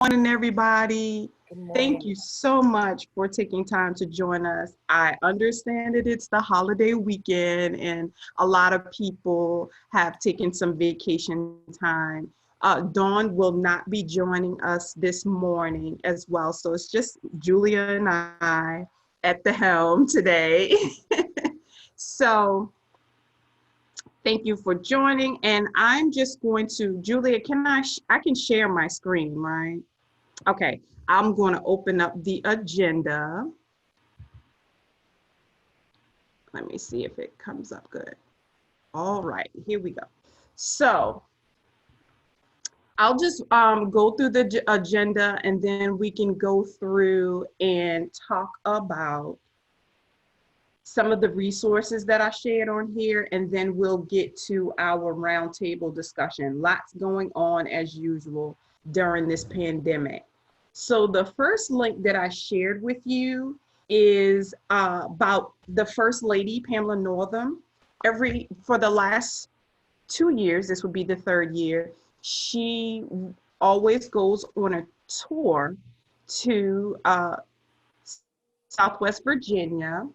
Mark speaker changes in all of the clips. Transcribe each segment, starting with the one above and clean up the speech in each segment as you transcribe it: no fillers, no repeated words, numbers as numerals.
Speaker 1: Morning, everybody.
Speaker 2: Good
Speaker 1: Thank
Speaker 2: morning.
Speaker 1: you so much for taking time to join us. I understand that it's the holiday weekend and a lot of people have taken some vacation time. Dawn will not be joining us this morning as well. So it's just Julia and I at the helm today. So thank you for joining. And I'm just going to, Julia, I can share my screen, right? Okay, I'm going to open up the agenda. Let me see if it comes up good. All right, here we go. So I'll just go through the agenda and then we can go through and talk about some of the resources that I shared on here, and then we'll get to our roundtable discussion. Lots going on as usual during this pandemic. So the first link that I shared with you is about the First Lady, Pamela Northam. For the last 2 years, this would be the third year, she always goes on a tour to Southwest Virginia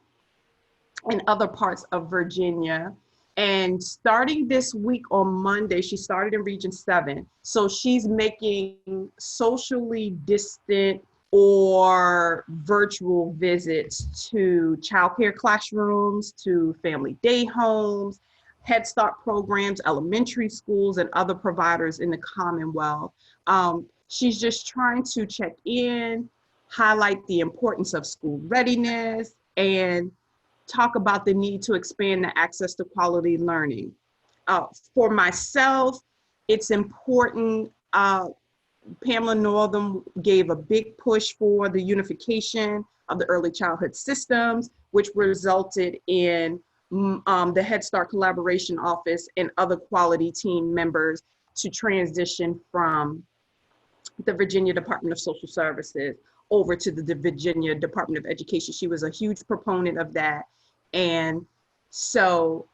Speaker 1: and other parts of Virginia. And starting this week on Monday, she started in Region 7. So she's making socially distant or virtual visits to childcare classrooms, to family day homes, Head Start programs, elementary schools, and other providers in the Commonwealth. She's just trying to check in, highlight the importance of school readiness, and talk about the need to expand the access to quality learning. For myself, it's important. Pamela Northam gave a big push for the unification of the early childhood systems, which resulted in the Head Start Collaboration Office and other quality team members to transition from the Virginia Department of Social Services over to the Virginia Department of Education. She was a huge proponent of that. And so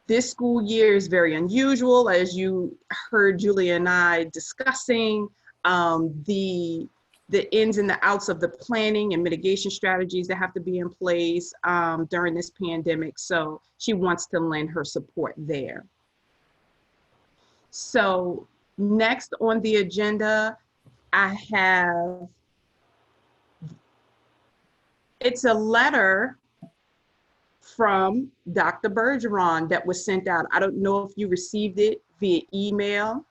Speaker 1: this school year is very unusual, as you heard Julia and I discussing the ins and the outs of the planning and mitigation strategies that have to be in place during this pandemic. So she wants to lend her support there. So next on the agenda, I have, it's a letter from Dr. Bergeron that was sent out. I don't know if you received it via email,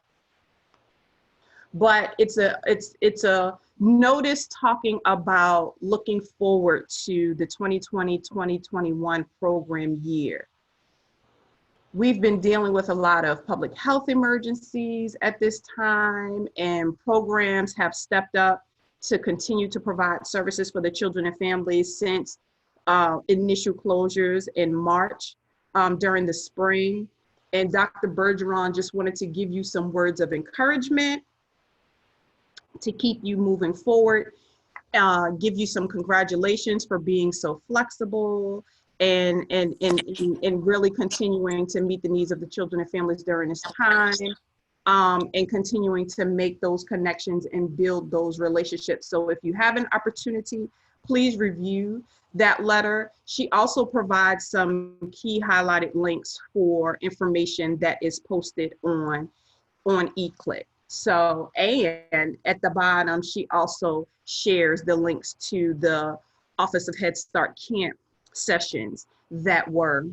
Speaker 1: but it's a notice talking about looking forward to the 2020-2021 program year. We've been dealing with a lot of public health emergencies at this time, and programs have stepped up to continue to provide services for the children and families since initial closures in March during the spring. And Dr. Bergeron just wanted to give you some words of encouragement to keep you moving forward, give you some congratulations for being so flexible and really continuing to meet the needs of the children and families during this time, and continuing to make those connections and build those relationships. So if you have an opportunity, please review that letter. She also provides some key highlighted links for information that is posted on eClick. So, and at the bottom, she also shares the links to the Office of Head Start Camp sessions that were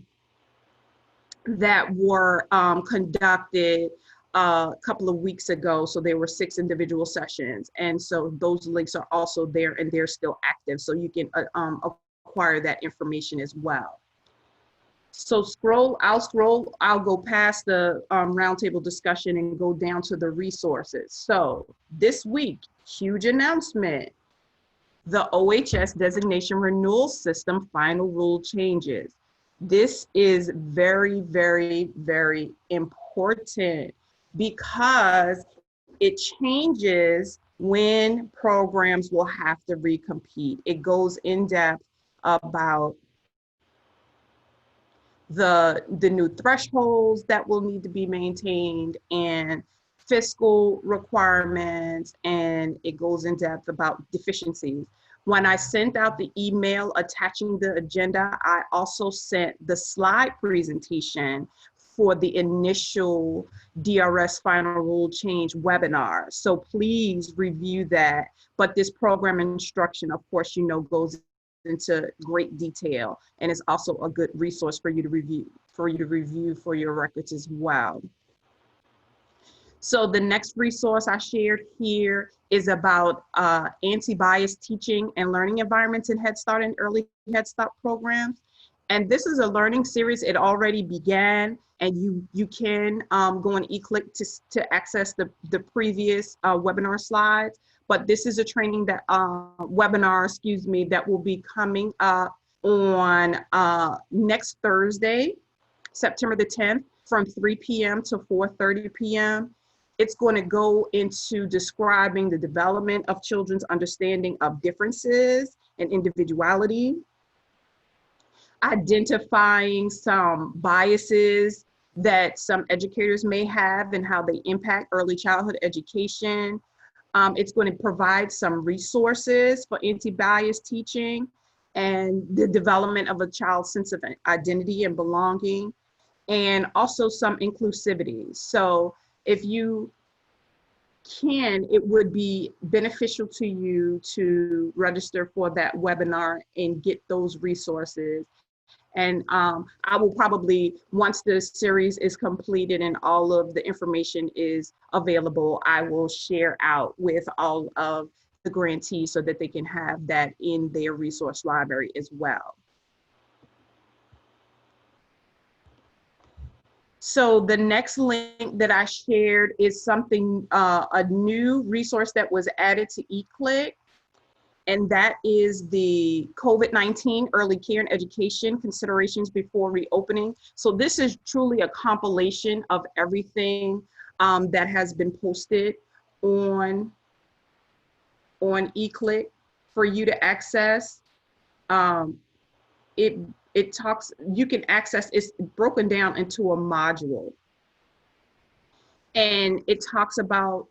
Speaker 1: conducted a couple of weeks ago. So there were 6 individual sessions. And so those links are also there and they're still active. So you can acquire that information as well. So I'll go past the roundtable discussion and go down to the resources. So this week, huge announcement. The OHS designation renewal system final rule changes. This is very, very, very important because it changes when programs will have to recompete. It goes in depth about the new thresholds that will need to be maintained and fiscal requirements, and it goes in depth about deficiencies. When I sent out the email attaching the agenda, I also sent the slide presentation for the initial DRS final rule change webinar. So please review that. But this program instruction, of course, goes into great detail, and is also a good resource for you to review for your records as well. So the next resource I shared here is about anti-bias teaching and learning environments in Head Start and early Head Start programs. And this is a learning series. It already began, and you can go on eClick to access the previous webinar slides. But this is a training that webinar, that will be coming up on next Thursday, September the 10th, from 3 p.m. to 4:30 p.m. It's going to go into describing the development of children's understanding of differences and individuality, identifying some biases that some educators may have and how they impact early childhood education. It's going to provide some resources for anti-bias teaching and the development of a child's sense of identity and belonging, and also some inclusivity. So if you can, it would be beneficial to you to register for that webinar and get those resources. And I will probably, once the series is completed and all of the information is available, I will share out with all of the grantees so that they can have that in their resource library as well. So the next link that I shared is something, a new resource that was added to eClick, and that is the COVID-19 Early Care and Education Considerations Before Reopening. So this is truly a compilation of everything that has been posted on eClick for you to access. It talks, you can access, it's broken down into a module. And it talks about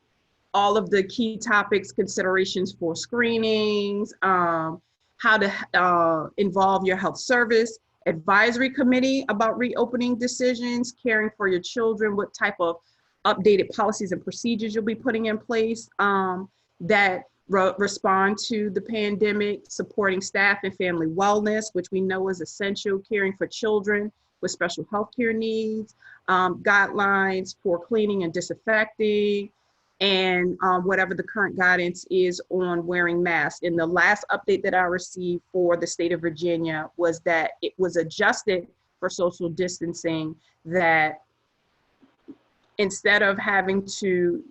Speaker 1: all of the key topics, considerations for screenings, how to involve your health service advisory committee about reopening decisions, caring for your children, what type of updated policies and procedures you'll be putting in place that respond to the pandemic, supporting staff and family wellness, which we know is essential, caring for children with special healthcare needs, guidelines for cleaning and disinfecting, and whatever the current guidance is on wearing masks. And the last update that I received for the state of Virginia was that it was adjusted for social distancing, that instead of having to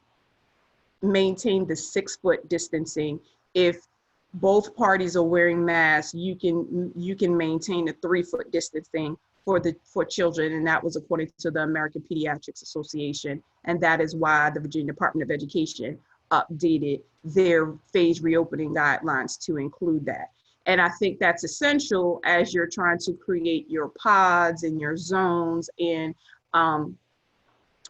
Speaker 1: maintain the 6-foot distancing, if both parties are wearing masks, you can maintain a 3-foot distancing for children, and that was according to the American Pediatrics Association, and that is why the Virginia Department of Education updated their phased reopening guidelines to include that. And I think that's essential as you're trying to create your pods and your zones, and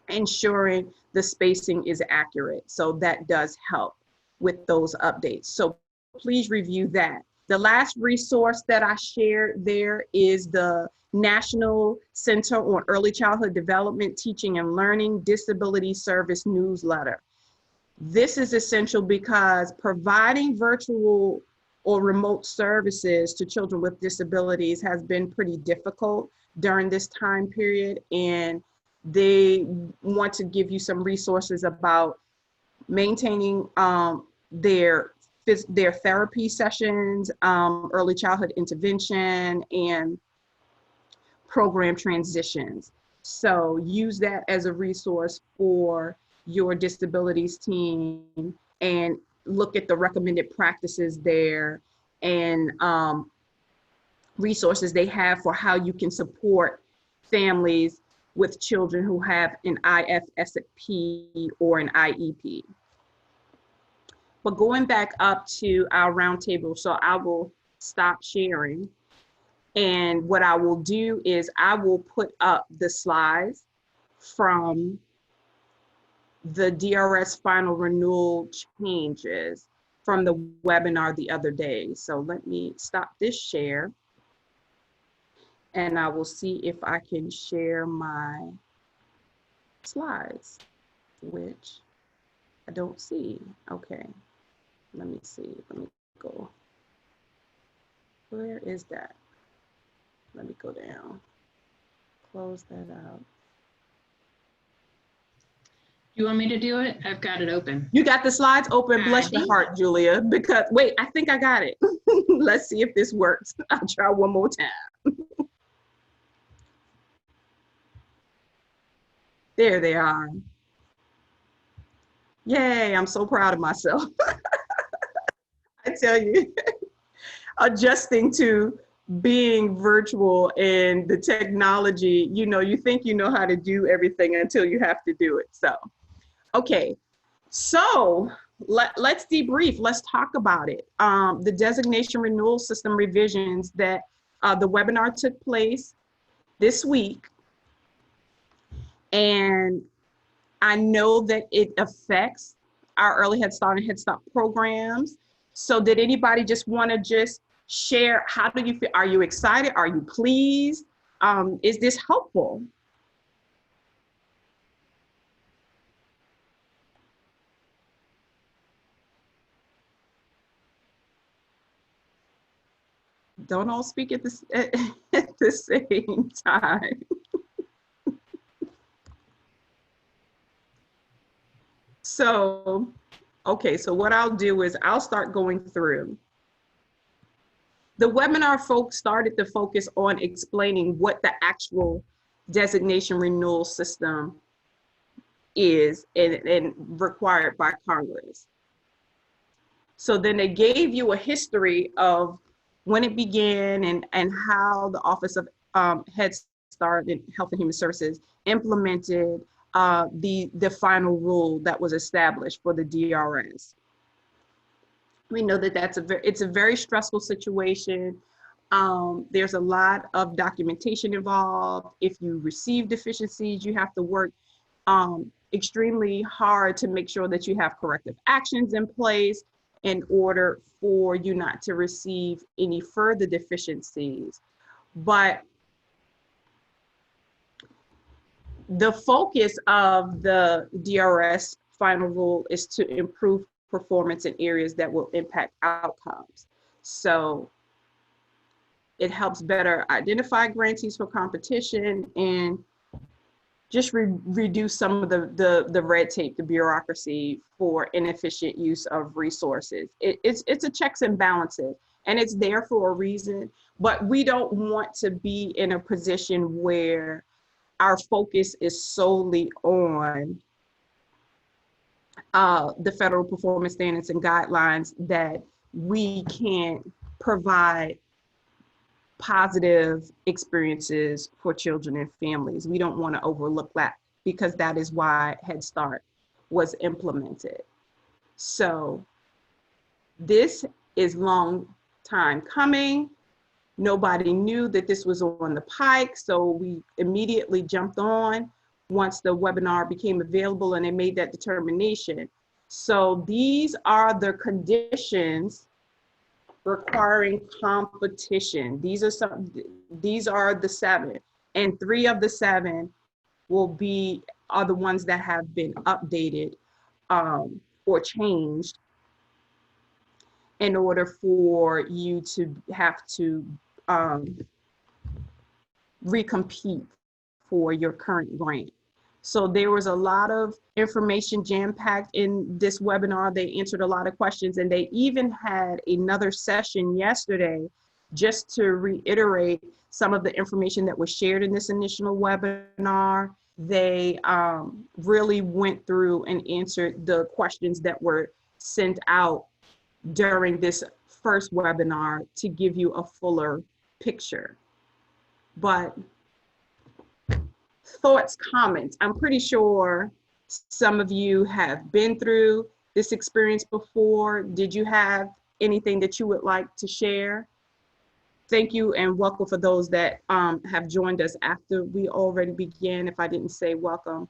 Speaker 1: ensuring the spacing is accurate. So that does help with those updates. So please review that. The last resource that I shared there is the National Center on Early Childhood Development, Teaching and Learning Disability Service newsletter. This is essential because providing virtual or remote services to children with disabilities has been pretty difficult during this time period, and they want to give you some resources about maintaining their therapy sessions, early childhood intervention, and program transitions. So use that as a resource for your disabilities team, and look at the recommended practices there, and resources they have for how you can support families with children who have an IFSP or an IEP. But going back up to our roundtable, so I will stop sharing. And what I will do is I will put up the slides from the DRS final renewal changes from the webinar the other day. So let me stop this share and I will see if I can share my slides, which I don't see. Okay, let me see, let me go. Where is that? Let me go down, close that out.
Speaker 2: You want me to do it? I've got it open.
Speaker 1: You got the slides open? Bless your heart, Julia, because wait, I think I got it. Let's see if this works. I'll try one more time. There they are. Yay, I'm so proud of myself. I tell you, adjusting to being virtual and the technology, you know, you think you know how to do everything until you have to do it. So, okay. So let's debrief. Let's talk about it. The designation renewal system revisions that the webinar took place this week. And I know that it affects our early Head Start and Head Start programs. So did anybody just want to just share, how do you feel? Are you excited? Are you pleased? Is this helpful? Don't all speak at the same time. So, okay, so what I'll do is I'll start going through. The webinar folks started to focus on explaining what the actual designation renewal system is and required by Congress. So then they gave you a history of when it began and how the Office of Head Start and Health and Human Services implemented the final rule that was established for the DRS. We know that it's a very stressful situation. There's a lot of documentation involved. If you receive deficiencies, you have to work extremely hard to make sure that you have corrective actions in place in order for you not to receive any further deficiencies. But the focus of the DRS final rule is to improve performance in areas that will impact outcomes. So it helps better identify grantees for competition and just reduce some of the red tape, the bureaucracy for inefficient use of resources. It's a checks and balances, and it's there for a reason, but we don't want to be in a position where our focus is solely on the federal performance standards and guidelines that we can't provide positive experiences for children and families. We don't want to overlook that because that is why Head Start was implemented. So this is long time coming. Nobody knew that this was on the pike, so we immediately jumped on once the webinar became available and they made that determination. So these are the conditions requiring competition. These are the 7, and 3 of the 7 are the ones that have been updated or changed in order for you to have to recompete for your current grant. So there was a lot of information jam-packed in this webinar. They answered a lot of questions, and they even had another session yesterday just to reiterate some of the information that was shared in this initial webinar. They really went through and answered the questions that were sent out during this first webinar to give you a fuller picture. But thoughts, comments. I'm pretty sure some of you have been through this experience before. Did you have anything that you would like to share? Thank you and welcome for those that have joined us after we already began. If I didn't say welcome,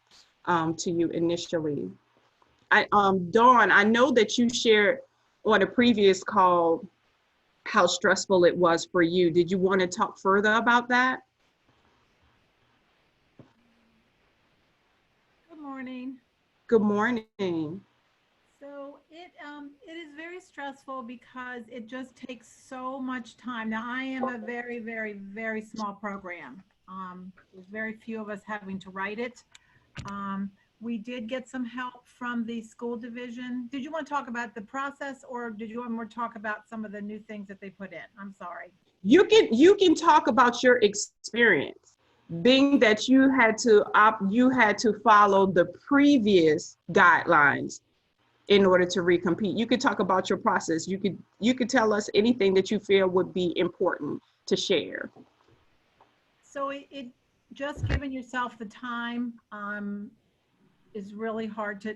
Speaker 1: to you initially. Dawn, I know that you shared on a previous call how stressful it was for you. Did you want to talk further about that?
Speaker 3: Good morning.
Speaker 1: Good morning.
Speaker 3: So it is very stressful because it just takes so much time. Now I am a very, very, very small program. There's very few of us having to write it. Um, we did get some help from the school division. Did you want to talk about the process, or did you want more to talk about some of the new things that they put in? I'm sorry.
Speaker 1: You can talk about your experience, being that you had to follow the previous guidelines in order to recompete. You could talk about your process. You could tell us anything that you feel would be important to share.
Speaker 3: So it just giving yourself the time is really hard to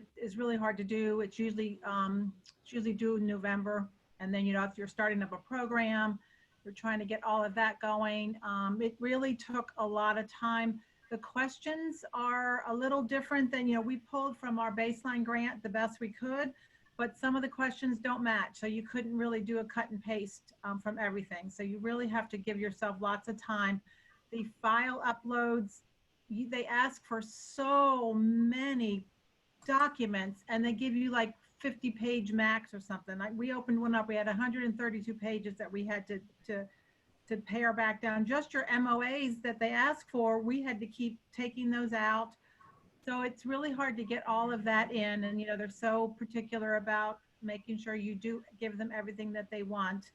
Speaker 3: do. It's usually due in November, and then if you're starting up a program, you're trying to get all of that going. It really took a lot of time. The questions are a little different than we pulled from our baseline grant the best we could, but some of the questions don't match, so you couldn't really do a cut and paste from everything. So you really have to give yourself lots of time. The file uploads, they ask for so many documents, and they give you like 50-page max or something. Like we opened one up, we had 132 pages that we had to pare back down. Just your MOAs that they ask for, we had to keep taking those out. So it's really hard to get all of that in, and they're so particular about making sure you do give them everything that they want.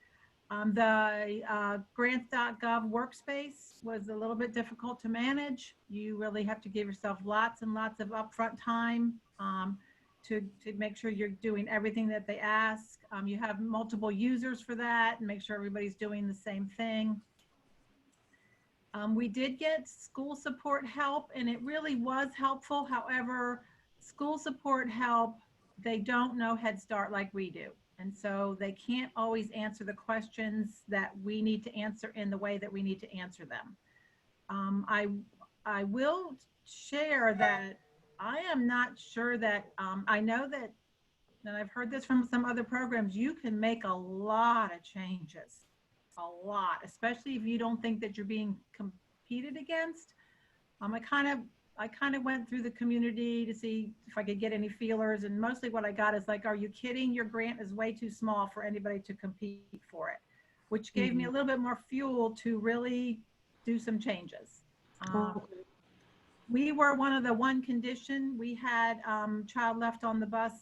Speaker 3: The grants.gov workspace was a little bit difficult to manage. You really have to give yourself lots and lots of upfront time to make sure you're doing everything that they ask. You have multiple users for that, and make sure everybody's doing the same thing. We did get school support help, and it really was helpful. However, school support help, they don't know Head Start like we do. And so they can't always answer the questions that we need to answer in the way that we need to answer them. I will share that I am not sure that, I know that, and I've heard this from some other programs, you can make a lot of changes, a lot, especially if you don't think that you're being competed against. I kind of went through the community to see if I could get any feelers, and mostly what I got is like, are you kidding? Your grant is way too small for anybody to compete for it, which gave me a little bit more fuel to really do some changes. We were one condition. We had child left on the bus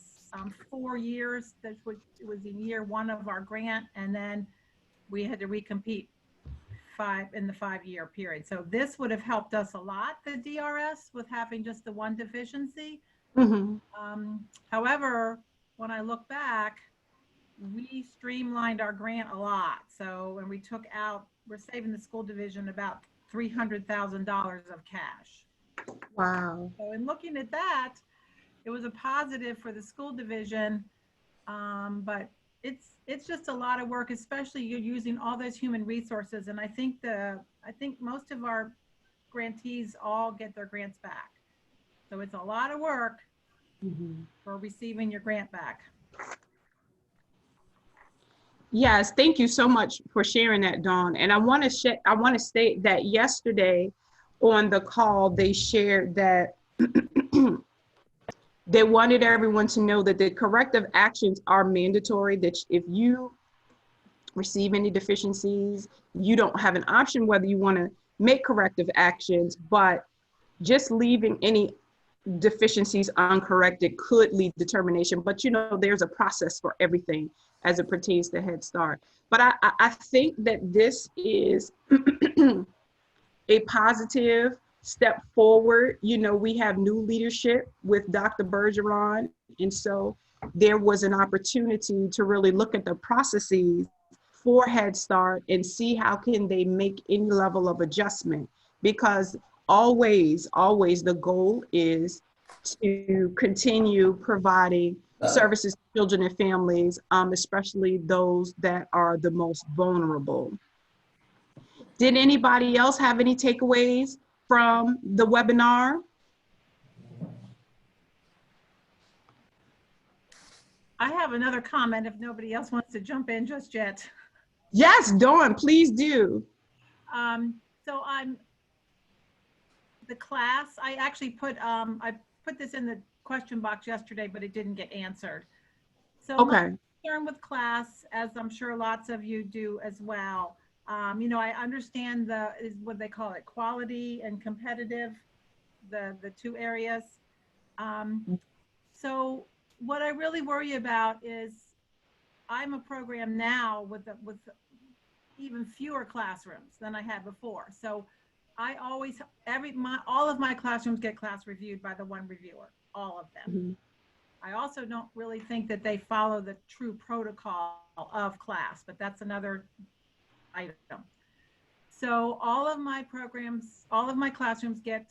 Speaker 3: 4 years. It was in year one of our grant, and then we had to recompete in the 5-year period. So this would have helped us a lot, the DRS, with having just the one deficiency. However, when I look back, we streamlined our grant a lot. So when we took out, we're saving the school division about $300,000 of cash.
Speaker 1: Wow.
Speaker 3: So in looking at that, it was a positive for the school division, but it's just a lot of work, especially you're using all those human resources. And I think most of our grantees all get their grants back. So it's a lot of work for receiving your grant back.
Speaker 1: Yes, thank you so much for sharing that, Dawn. And I want to state that yesterday on the call, they shared that they wanted everyone to know that the corrective actions are mandatory, that if you receive any deficiencies, you don't have an option whether you want to make corrective actions, but just leaving any deficiencies uncorrected could lead to termination. But there's a process for everything as it pertains to Head Start. But I think that this is a positive step forward. We have new leadership with Dr. Bergeron, and so there was an opportunity to really look at the processes for Head Start and see how can they make any level of adjustment, because always the goal is to continue providing services to children and families, especially those that are the most vulnerable. Did anybody else have any takeaways from the webinar?
Speaker 3: I have another comment if nobody else wants to jump in just yet.
Speaker 1: Yes, Dawn, please do.
Speaker 3: So the class, I actually I put this in the question box yesterday, but it didn't get answered. So my
Speaker 1: Okay.
Speaker 3: concern with class, as I'm sure lots of you do as well, I understand is what they call it, quality and competitive, the two areas. So what I really worry about is I'm a program now with even fewer classrooms than I had before. So I always, all of my classrooms get class reviewed by the one reviewer, all of them.
Speaker 1: Mm-hmm.
Speaker 3: I also don't really think that they follow the true protocol of class, but that's another item. So all of my programs, all of my classrooms get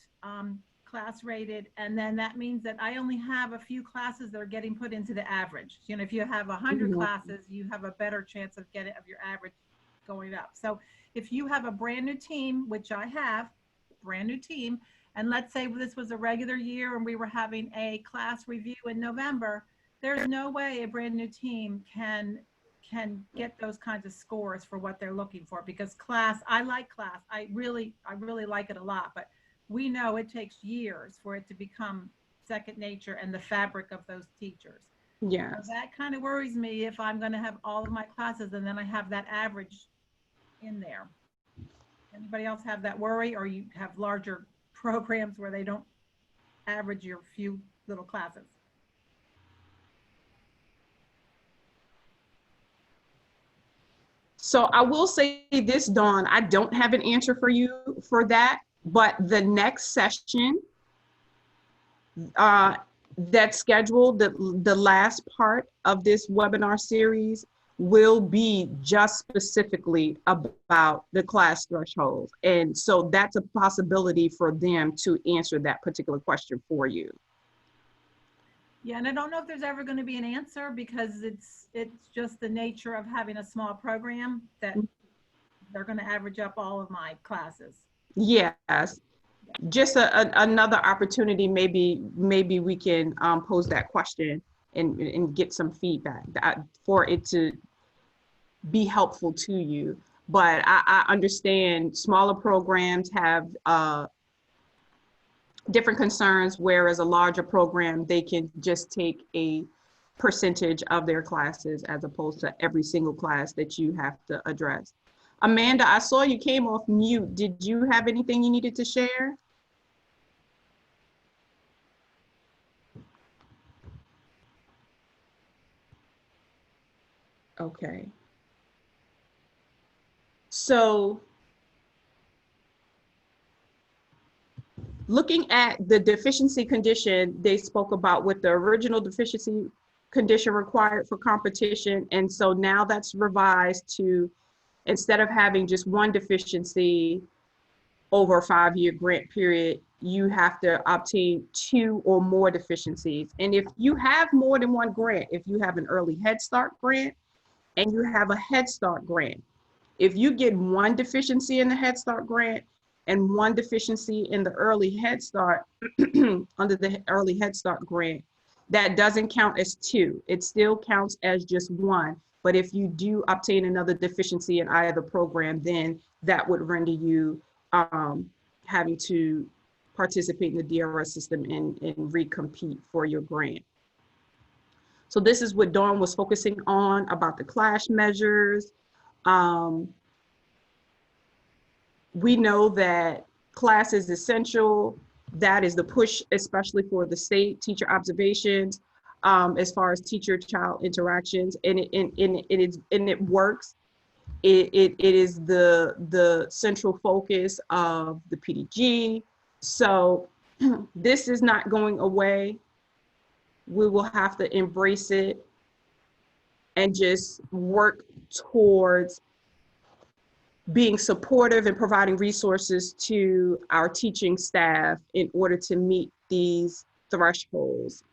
Speaker 3: class rated, and then that means that I only have a few classes that are getting put into the average. If you have 100
Speaker 1: Mm-hmm.
Speaker 3: classes, you have a better chance of your average going up. So if you have a brand new team, which I have, brand new team, and let's say this was a regular year and we were having a class review in November, there's no way a brand new team can get those kinds of scores for what they're looking for, because class, I like class. I really like it a lot, but we know it takes years for it to become second nature and the fabric of those teachers.
Speaker 1: Yeah.
Speaker 3: So that kind of worries me if I'm going to have all of my classes and then I have that average in there. Anybody else have that worry, or you have larger programs where they don't average your few little classes?
Speaker 1: So I will say this, Dawn, I don't have an answer for you for that, but the next session that's scheduled, the last part of this webinar series will be just specifically about the class thresholds. And so that's a possibility for them to answer that particular question for you.
Speaker 3: Yeah, and I don't know if there's ever going to be an answer, because it's just the nature of having a small program that they're going to average up all of my classes.
Speaker 1: Yes, just another opportunity. Maybe we can pose that question and get some feedback for it to be helpful to you. But I understand smaller programs have different concerns, whereas a larger program, they can just take a percentage of their classes as opposed to every single class that you have to address. Amanda, I saw you came off mute. Did you have anything you needed to share? Okay. So looking at the deficiency condition, they spoke about what the original deficiency condition required for competition. And so now that's revised to, instead of having just one deficiency over a 5-year grant period, you have to obtain 2 or more deficiencies. And if you have more than one grant, if you have an early Head Start grant and you have a Head Start grant, if you get one deficiency in the Head Start grant and one deficiency in the early Head Start, under the early Head Start grant, that doesn't count as 2. It still counts as just 1. But if you do obtain another deficiency in either program, then that would render you having to participate in the DRS system and recompete for your grant. So this is what Dawn was focusing on about the clash measures. We know that class is essential. That is the push, especially for the state teacher observations, as far as teacher-child interactions, and it works. It is the central focus of the PDG. So this is not going away. We will have to embrace it and just work towards being supportive and providing resources to our teaching staff in order to meet these thresholds.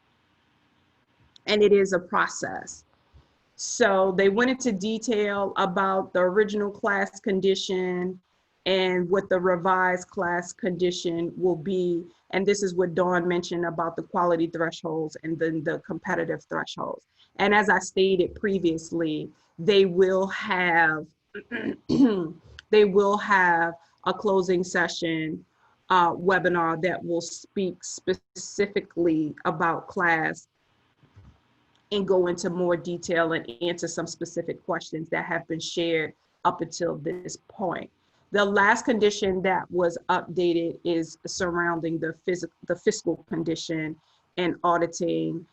Speaker 1: And it is a process. So they went into detail about the original class condition and what the revised class condition will be. And this is what Dawn mentioned about the quality thresholds and then the competitive thresholds. And as I stated previously, they will have they will have a closing session webinar that will speak specifically about class and go into more detail and answer some specific questions that have been shared up until this point. The last condition that was updated is surrounding the fiscal condition and auditing.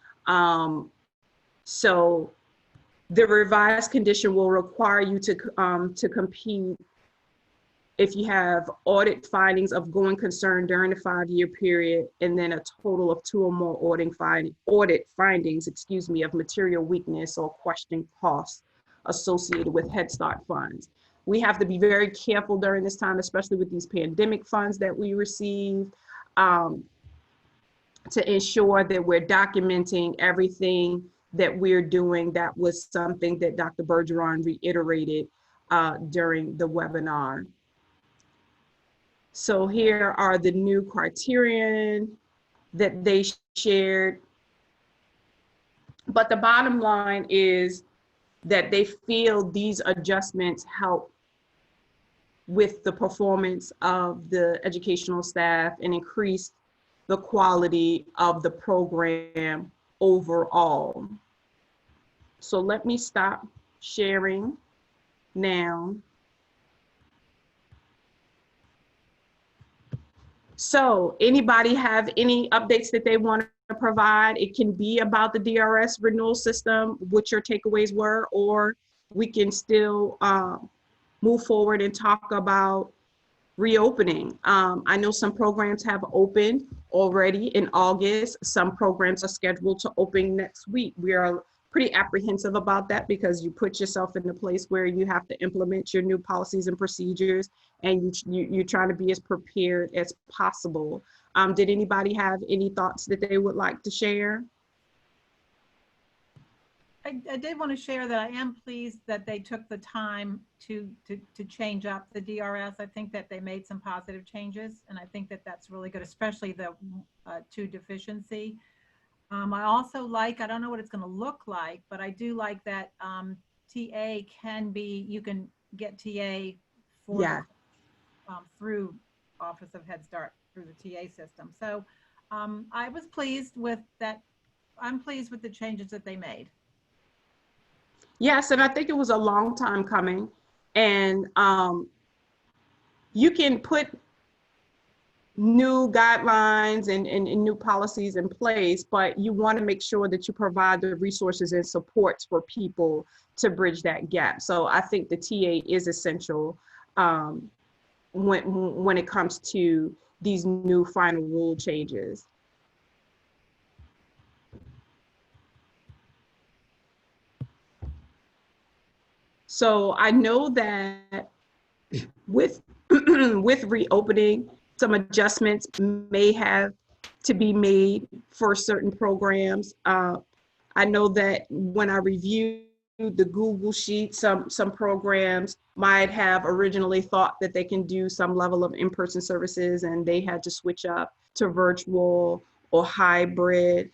Speaker 1: So the revised condition will require you to compete if you have audit findings of going concern during the 5-year period, and then a total of 2 or more audit findings, of material weakness or question costs associated with Head Start funds. We have to be very careful during this time, especially with these pandemic funds that we receive, to ensure that we're documenting everything that we're doing. That was something that Dr. Bergeron reiterated during the webinar. So here are the new criterion that they shared. But the bottom line is that they feel these adjustments help with the performance of the educational staff and increase the quality of the program overall. So let me stop sharing now. So anybody have any updates that they want to provide? It can be about the DRS renewal system, what your takeaways were, or we can still move forward and talk about reopening. I know some programs have opened already in August. Some programs are scheduled to open next week. We are pretty apprehensive about that because you put yourself in a place where you have to implement your new policies and procedures, and you're trying to be as prepared as possible. Did anybody have any thoughts that they would like to share?
Speaker 3: I did want to share that I am pleased that they took the time to change up the DRS. I think that they made some positive changes, and I think that that's really good, especially the 2 deficiency. I also like, I don't know what it's going to look like, but I do like that TA can be, you can get TA for
Speaker 1: Yeah.
Speaker 3: through Office of Head Start through the TA system. So I was pleased with that. I'm pleased with the changes that they made.
Speaker 1: Yes, and I think it was a long time coming. And you can put new guidelines and new policies in place, but you want to make sure that you provide the resources and supports for people to bridge that gap. So I think the TA is essential when it comes to these new final rule changes. So I know that with with reopening, some adjustments may have to be made for certain programs. I know that when I reviewed the Google Sheet, some programs might have originally thought that they can do some level of in-person services, and they had to switch up to virtual or hybrid.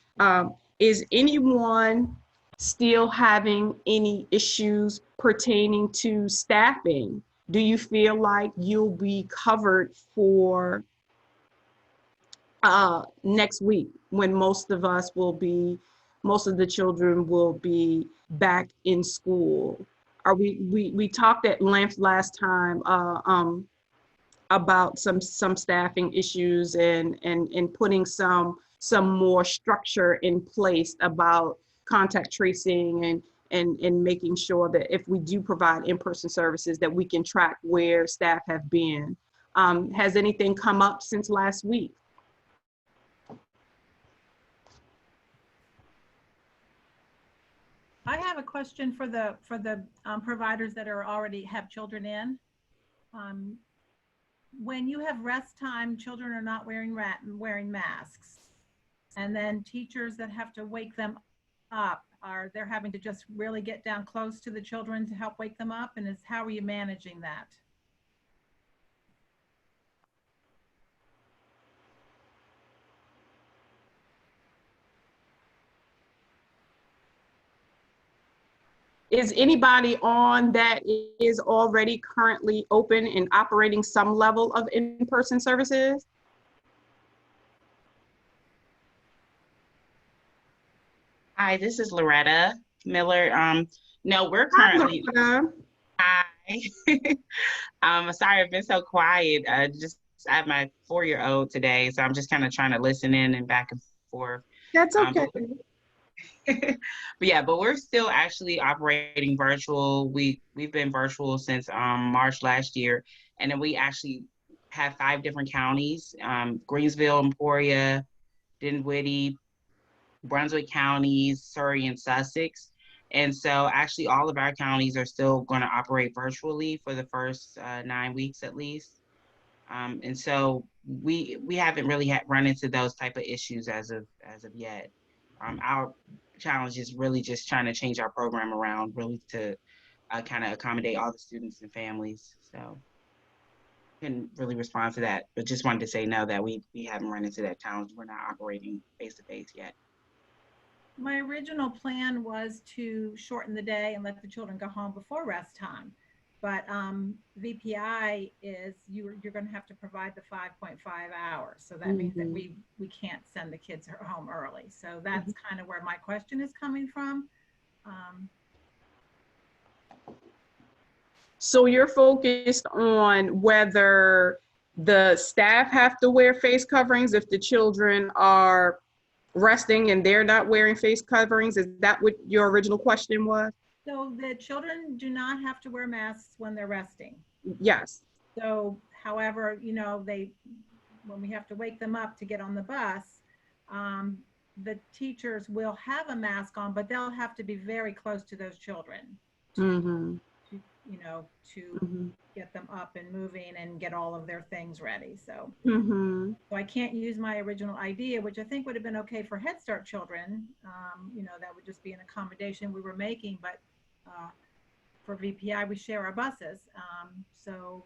Speaker 1: Is anyone still having any issues pertaining to staffing? Do you feel like you'll be covered for next week when most of the children will be back in school? We talked at length last time about some staffing issues and putting some more structure in place about contact tracing and making sure that if we do provide in-person services that we can track where staff have been. Has anything come up since last week?
Speaker 3: I have a question for the providers that are already have children in. When you have rest time, children are not wearing masks, and then teachers that have to wake them up they're having to just really get down close to the children to help wake them up, and how are you managing that?
Speaker 1: Is anybody on that is already currently open and operating some level of in-person services?
Speaker 4: Hi, this is Loretta Miller. No, we're
Speaker 1: Hi,
Speaker 4: currently.
Speaker 1: Loretta.
Speaker 4: Hi. Sorry, I've been so quiet. I have my 4-year-old today, so I'm just kind of trying to listen in and back and forth.
Speaker 1: That's okay.
Speaker 4: But yeah, but we're still actually operating virtual. We've been virtual since March last year, and then we actually have 5 different counties: Greensville, Emporia, Dinwiddie, Brunswick counties, Surrey, and Sussex. And so actually all of our counties are still going to operate virtually for the first 9 weeks at least. And so we haven't really run into those type of issues as of yet. Our challenge is really just trying to change our program around really to kind of accommodate all the students and families. So couldn't really respond to that, but just wanted to say no, that we haven't run into that challenge. We're not operating face to face yet.
Speaker 3: My original plan was to shorten the day and let the children go home before rest time. But VPI is you're going to have to provide the 5.5 hours. So that means that we can't send the kids home early. So that's kind of where my question is coming from.
Speaker 1: So you're focused on whether the staff have to wear face coverings if the children are resting and they're not wearing face coverings? Is that what your original question was?
Speaker 3: So the children do not have to wear masks when they're resting.
Speaker 1: Yes.
Speaker 3: So, however, you know, when we have to wake them up to get on the bus, the teachers will have a mask on, but they'll have to be very close to those children to get them up and moving and get all of their things ready. So, so I can't use my original idea, which I think would have been okay for Head Start children. That would just be an accommodation we were making, but for VPI, we share our buses. So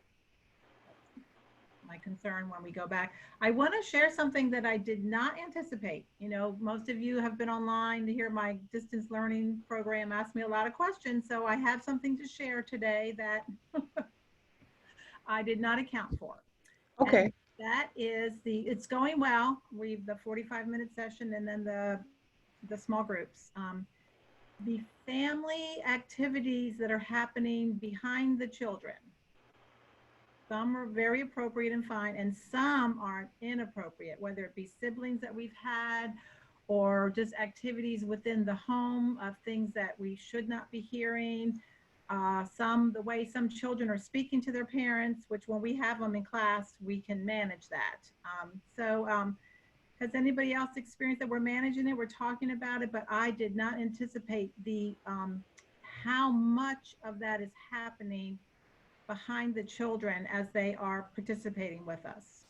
Speaker 3: my concern when we go back, I want to share something that I did not anticipate. You know, most of you have been online to hear my distance learning program ask me a lot of questions. So I have something to share today that I did not account for.
Speaker 1: Okay.
Speaker 3: And that is it's going well. We've the 45-minute session and then the small groups. The family activities that are happening behind the children. Some are very appropriate and fine, and some are inappropriate, whether it be siblings that we've had or just activities within the home of things that we should not be hearing. The way some children are speaking to their parents, which when we have them in class, we can manage that. Has anybody else experienced that? We're managing it, we're talking about it, but I did not anticipate how much of that is happening behind the children as they are participating with us.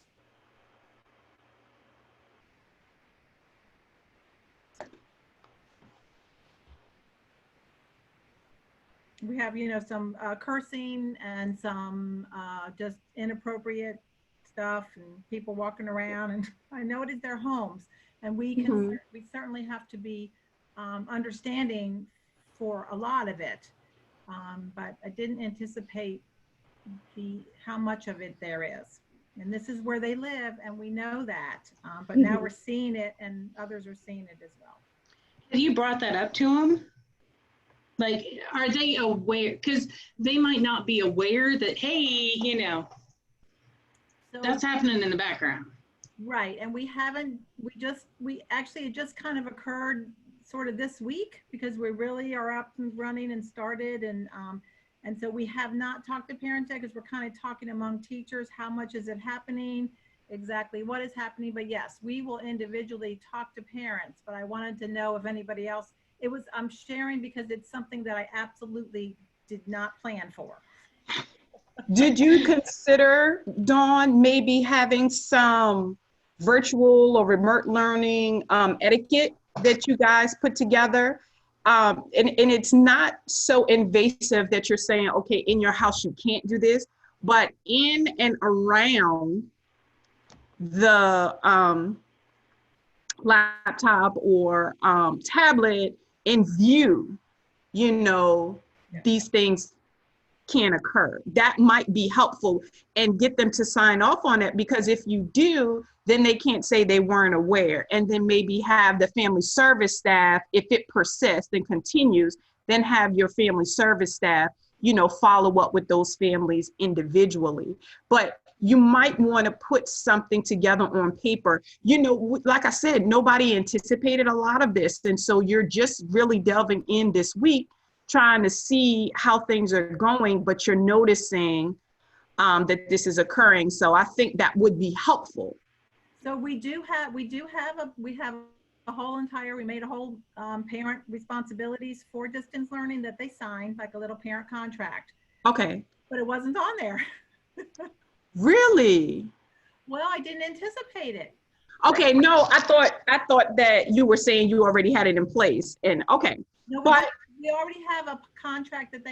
Speaker 3: We have, some cursing and some just inappropriate stuff and people walking around, and I know it is their homes, and we certainly have to be understanding for a lot of it, but I didn't anticipate how much of it there is. And this is where they live, and we know that, but now we're seeing it, and others are seeing it as well.
Speaker 2: Have you brought that up to them? Like, are they aware? Because they might not be aware that, hey, that's happening in the background.
Speaker 3: Right. And it just kind of occurred sort of this week because we really are up and running and started. And so we have not talked to parents yet because we're kind of talking among teachers. How much is it happening? Exactly what is happening? But yes, we will individually talk to parents, but I wanted to know if anybody else, I'm sharing because it's something that I absolutely did not plan for.
Speaker 1: Did you consider, Dawn, maybe having some virtual or remote learning etiquette that you guys put together? And it's not so invasive that you're saying, okay, in your house, you can't do this, but in and around the laptop or tablet in view, these things can occur. That might be helpful, and get them to sign off on it, because if you do, then they can't say they weren't aware. And then maybe have the family service staff, if it persists and continues, then have your family service staff, follow up with those families individually. But you might want to put something together on paper. Like I said, nobody anticipated a lot of this. And so you're just really delving in this week, trying to see how things are going, but you're noticing that this is occurring. So I think that would be helpful.
Speaker 3: So we made a whole parent responsibilities for distance learning that they signed, like a little parent contract.
Speaker 1: Okay.
Speaker 3: But it wasn't on there.
Speaker 1: Really?
Speaker 3: Well, I didn't anticipate it.
Speaker 1: Okay, no, I thought that you were saying you already had it in place. And okay.
Speaker 3: No,
Speaker 1: but
Speaker 3: we already have a contract that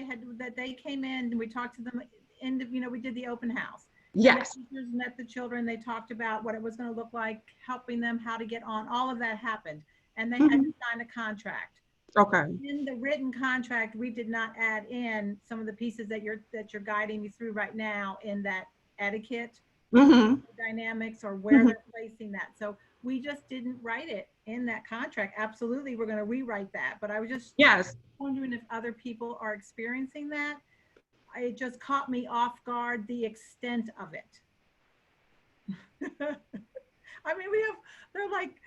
Speaker 3: they came in, and we talked to them, and we did the open house.
Speaker 1: Yes.
Speaker 3: And the teachers met the children. They talked about what it was going to look like, helping them, how to get on. All of that happened, and they had to sign a contract.
Speaker 1: Okay.
Speaker 3: In the written contract, we did not add in some of the pieces that you're guiding me through right now in that etiquette, dynamics, or where they're placing that. So we just didn't write it in that contract. Absolutely, we're going to rewrite that. But I was just wondering if other people are experiencing that. It just caught me off guard, the extent of it. I mean, they're like,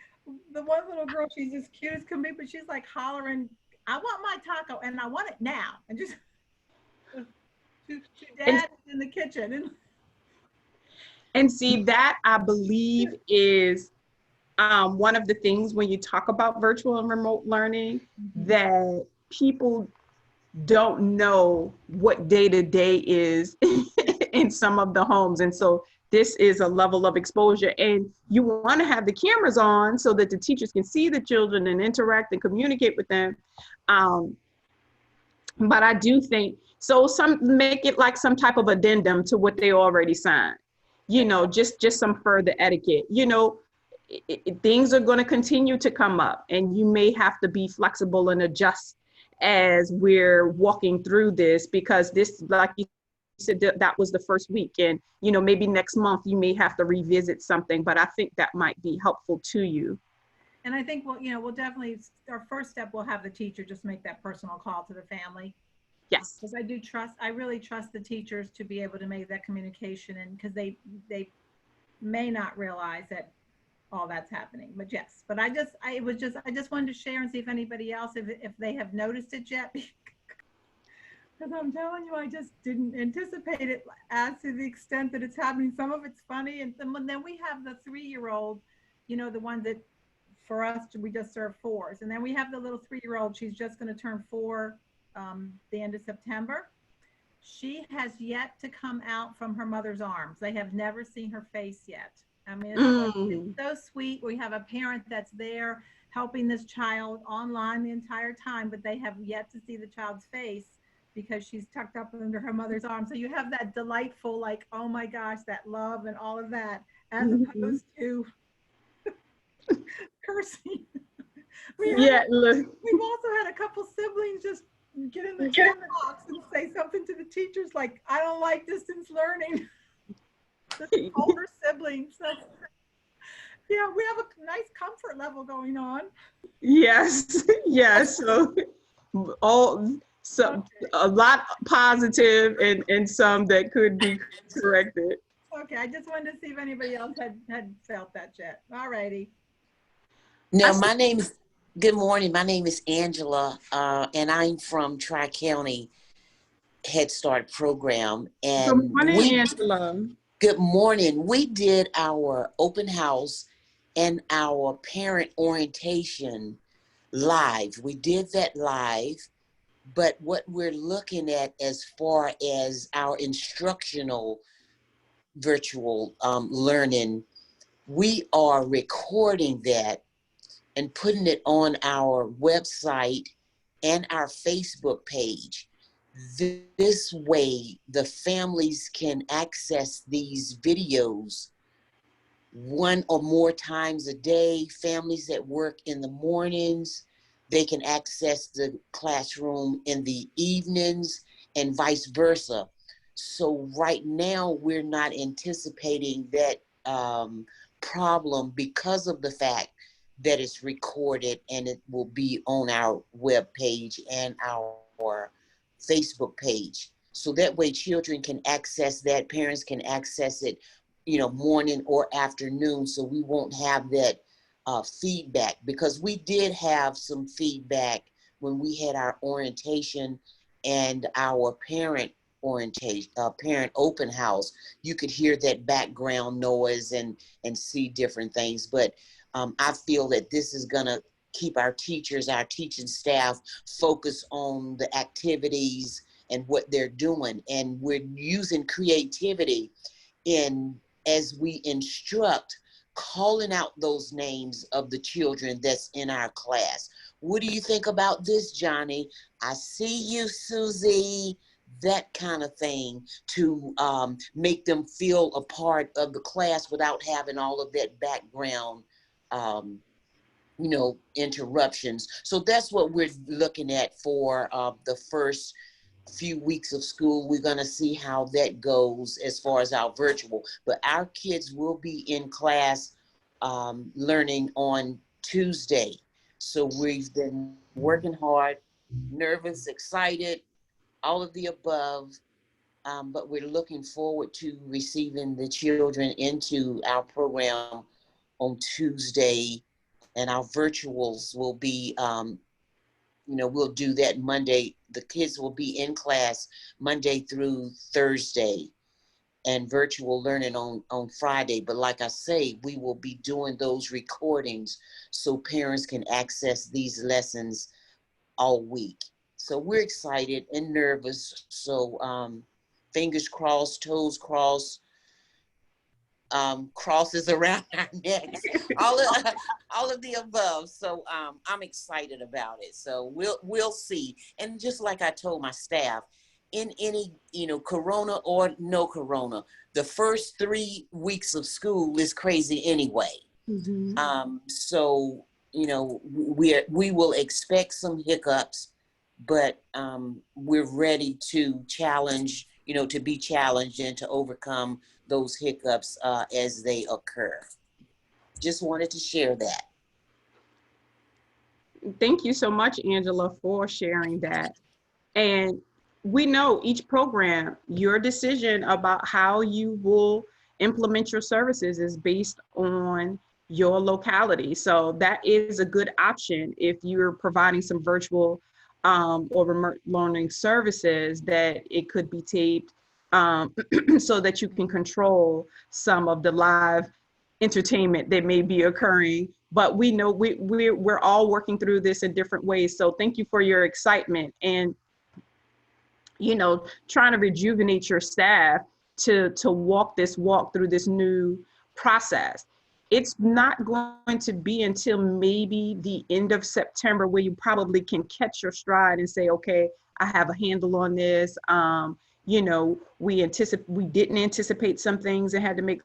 Speaker 3: the one little girl, she's as cute as can be, but she's like hollering, "I want my taco, and I want it now." And just, Dad is in the kitchen.
Speaker 1: And see, that I believe is one of the things when you talk about virtual and remote learning, that people don't know what day-to-day is in some of the homes. And so this is a level of exposure, and you want to have the cameras on so that the teachers can see the children and interact and communicate with them. But I do think, so make it like some type of addendum to what they already signed, just some further etiquette. Things are going to continue to come up, and you may have to be flexible and adjust as we're walking through this, because this, like you said, that was the first week, and maybe next month you may have to revisit something, but I think that might be helpful to you.
Speaker 3: And I think we'll definitely, our first step, we'll have the teacher just make that personal call to the family.
Speaker 1: Yes.
Speaker 3: Because I really trust the teachers to be able to make that communication, and because they may not realize that all that's happening. But yes, but I just wanted to share and see if anybody else, if they have noticed it yet. Because I'm telling you, I just didn't anticipate it as to the extent that it's happening. Some of it's funny, and then we have the 3-year-old, the one that for us, we just serve 4s. And then we have the little 3-year-old, she's just going to turn 4 the end of September. She has yet to come out from her mother's arms. They have never seen her face yet. I mean, it's so sweet. We have a parent that's there helping this child online the entire time, but they have yet to see the child's face because she's tucked up under her mother's arm. So you have that delightful, like, oh my gosh, that love and all of that, as opposed to cursing. We've also had a couple siblings just get in the chat box and say something to the teachers like, "I don't like distance learning." The older siblings. Yeah, we have a nice comfort level going on.
Speaker 1: Yes, yes. So a lot positive and some that could be corrected.
Speaker 3: Okay, I just wanted to see if anybody else had felt that yet. All righty.
Speaker 5: No, good morning. My name is Angela, and I'm from Tri-County Head Start program. And
Speaker 1: good morning, Angela.
Speaker 5: Good morning. We did our open house and our parent orientation live. We did that live, but what we're looking at as far as our instructional virtual learning, we are recording that and putting it on our website and our Facebook page. This way, the families can access these videos 1 or more times a day. Families that work in the mornings, they can access the classroom in the evenings and vice versa. So right now we're not anticipating that problem because of the fact that it's recorded and it will be on our web page and our Facebook page. So that way children can access that, parents can access it, morning or afternoon. So we won't have that feedback, because we did have some feedback when we had our orientation and our parent orientation, parent open house. You could hear that background noise and see different things. But I feel that this is going to keep our teachers, our teaching staff focused on the activities and what they're doing. And we're using creativity in, as we instruct, calling out those names of the children that's in our class. What do you think about this, Johnny? I see you, Susie. That kind of thing, to make them feel a part of the class without having all of that background interruptions. So that's what we're looking at for the first few weeks of school. We're going to see how that goes as far as our virtual, but our kids will be in class learning on Tuesday. So we've been working hard, nervous, excited, all of the above. But we're looking forward to receiving the children into our program on Tuesday, and our virtuals will be, we'll do that Monday. The kids will be in class Monday through Thursday, and virtual learning on Friday. But like I say, we will be doing those recordings so parents can access these lessons all week. So we're excited and nervous. So fingers crossed, toes crossed, crosses around our necks, all of the above. So I'm excited about it. So we'll see. And just like I told my staff, in any, corona or no corona, the first 3 weeks of school is crazy anyway.
Speaker 1: Mm-hmm.
Speaker 5: So we will expect some hiccups, but we're ready to challenge, to be challenged and to overcome those hiccups as they occur. Just wanted to share that.
Speaker 1: Thank you so much, Angela, for sharing that. And we know each program, your decision about how you will implement your services is based on your locality. So that is a good option if you're providing some virtual or remote learning services, that it could be taped so that you can control some of the live entertainment that may be occurring. But we know we're all working through this in different ways. So thank you for your excitement and trying to rejuvenate your staff to walk through this new process. It's not going to be until maybe the end of September where you probably can catch your stride and say, okay, I have a handle on this. We didn't anticipate some things and had to make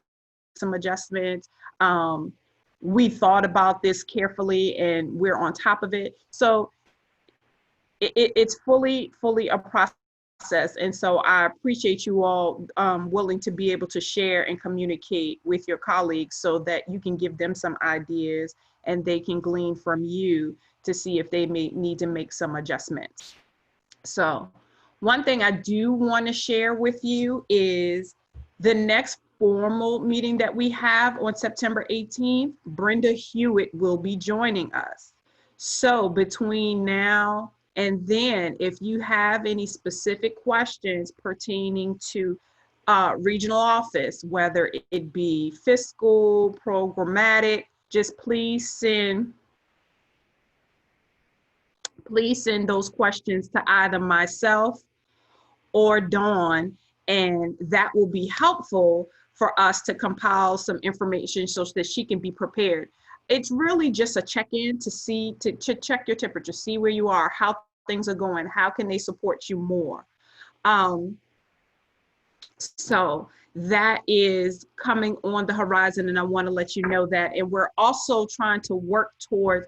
Speaker 1: some adjustments. We thought about this carefully and we're on top of it. So it's fully a process. And so I appreciate you all willing to be able to share and communicate with your colleagues so that you can give them some ideas and they can glean from you to see if they may need to make some adjustments. So one thing I do want to share with you is the next formal meeting that we have on September 18th, Brenda Hewitt will be joining us. So between now and then, if you have any specific questions pertaining to regional office, whether it be fiscal, programmatic, just please send those questions to either myself or Dawn, and that will be helpful for us to compile some information so that she can be prepared. It's really just a check-in to check your temperature, see where you are, how things are going, how can they support you more. So that is coming on the horizon, and I want to let you know that. And we're also trying to work toward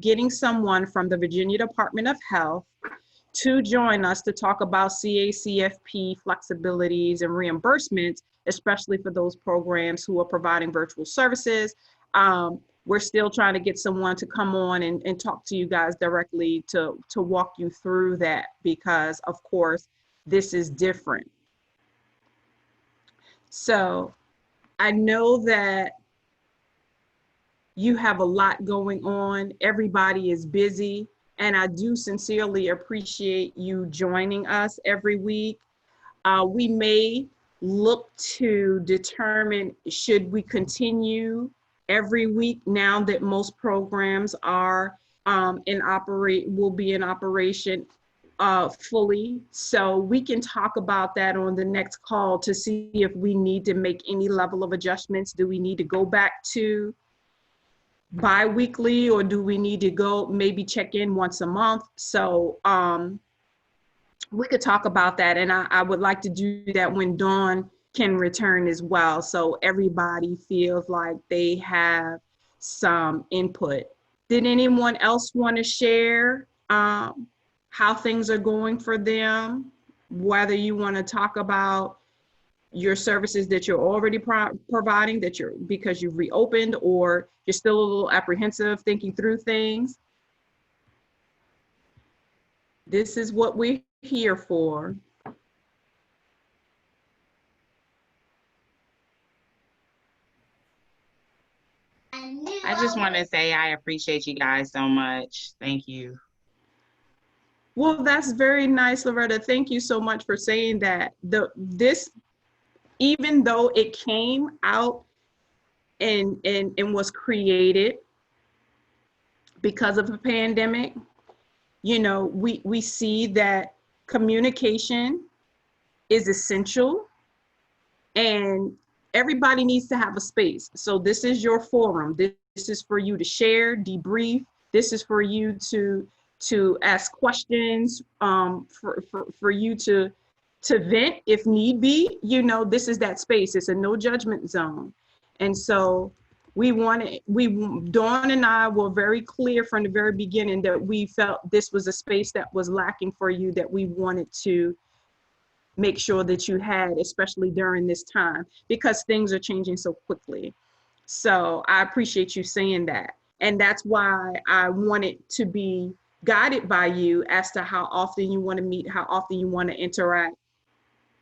Speaker 1: getting someone from the Virginia Department of Health to join us to talk about CACFP flexibilities and reimbursements, especially for those programs who are providing virtual services. We're still trying to get someone to come on and talk to you guys directly to walk you through that, because of course, this is different. So I know that you have a lot going on. Everybody is busy, and I do sincerely appreciate you joining us every week. We may look to determine, should we continue every week now that most programs are will be in operation fully. So we can talk about that on the next call to see if we need to make any level of adjustments. Do we need to go back to bi-weekly, or do we need to go maybe check in once a month? So we could talk about that, and I would like to do that when Dawn can return as well, so everybody feels like they have some input. Did anyone else want to share how things are going for them, whether you want to talk about your services that you're already providing, because you've reopened, or you're still a little apprehensive thinking through things? This is what we're here for.
Speaker 4: I just want to say I appreciate you guys so much. Thank you.
Speaker 1: Well, that's very nice, Loretta. Thank you so much for saying that. This, even though it came out and was created because of the pandemic, you know, we see that communication is essential, and everybody needs to have a space. So this is your forum. This is for you to share, debrief. This is for you to ask questions, for you to vent if need be. You know, this is that space. It's a no judgment zone. And so Dawn and I were very clear from the very beginning that we felt this was a space that was lacking for you, that we wanted to make sure that you had, especially during this time, because things are changing so quickly. So I appreciate you saying that. And that's why I wanted to be guided by you as to how often you want to meet, how often you want to interact.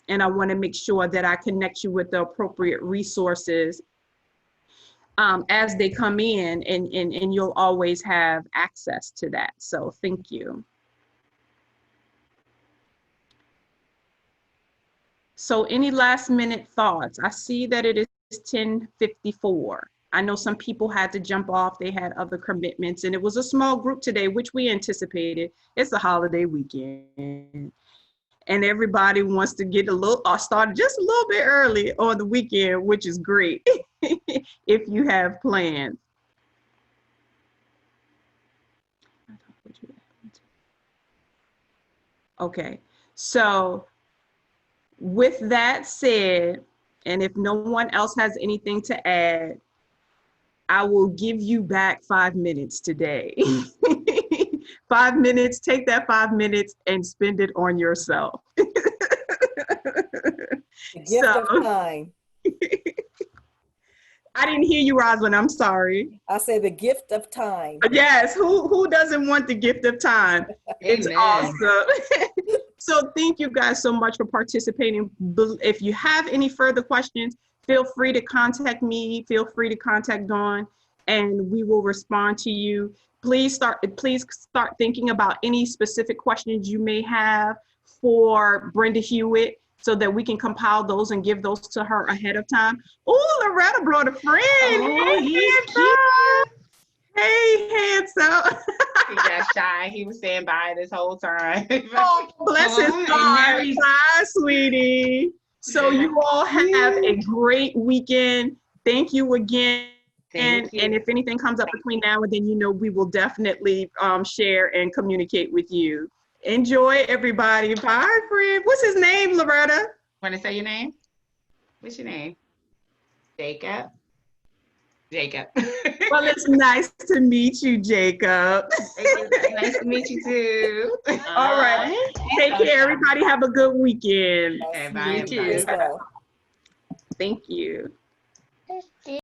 Speaker 1: And I want to make sure that I connect you with the appropriate resources as they come in, and you'll always have access to that. So thank you. So any last minute thoughts? I see that it is 10:54. I know some people had to jump off. They had other commitments, and it was a small group today, which we anticipated. It's a holiday weekend, and everybody wants to get started just a little bit early on the weekend, which is great if you have plans. Okay, so with that said, and if no one else has anything to add, I will give you back 5 minutes today. 5 minutes, take that 5 minutes and spend it on yourself.
Speaker 6: The gift of time.
Speaker 1: I didn't hear you, Rosalind, I'm sorry.
Speaker 6: I say the gift of time.
Speaker 1: Yes, who doesn't want the gift of time? It's awesome. So thank you guys so much for participating. If you have any further questions, feel free to contact me, feel free to contact Dawn, and we will respond to you. Please start thinking about any specific questions you may have for Brenda Hewitt, so that we can compile those and give those to her ahead of time. Oh, Loretta brought a friend.
Speaker 4: Oh, he's cute.
Speaker 1: Hey, handsome.
Speaker 4: He got shy. He was saying bye this whole time.
Speaker 1: Oh, bless his heart. Bye, sweetie. So you all have a great weekend. Thank you again.
Speaker 4: Thank you.
Speaker 1: And if anything comes up between now and then, you know, we will definitely share and communicate with you. Enjoy, everybody. Bye, friend. What's his name, Loretta?
Speaker 4: Want to say your name? What's your name? Jacob. Jacob.
Speaker 1: Well, it's nice to meet you, Jacob.
Speaker 4: Nice to meet you too.
Speaker 1: All right. Take care, everybody. Have a good weekend.
Speaker 4: Okay,
Speaker 6: Yes,
Speaker 4: bye,
Speaker 6: you
Speaker 4: everybody.
Speaker 6: as well.
Speaker 1: Thank you.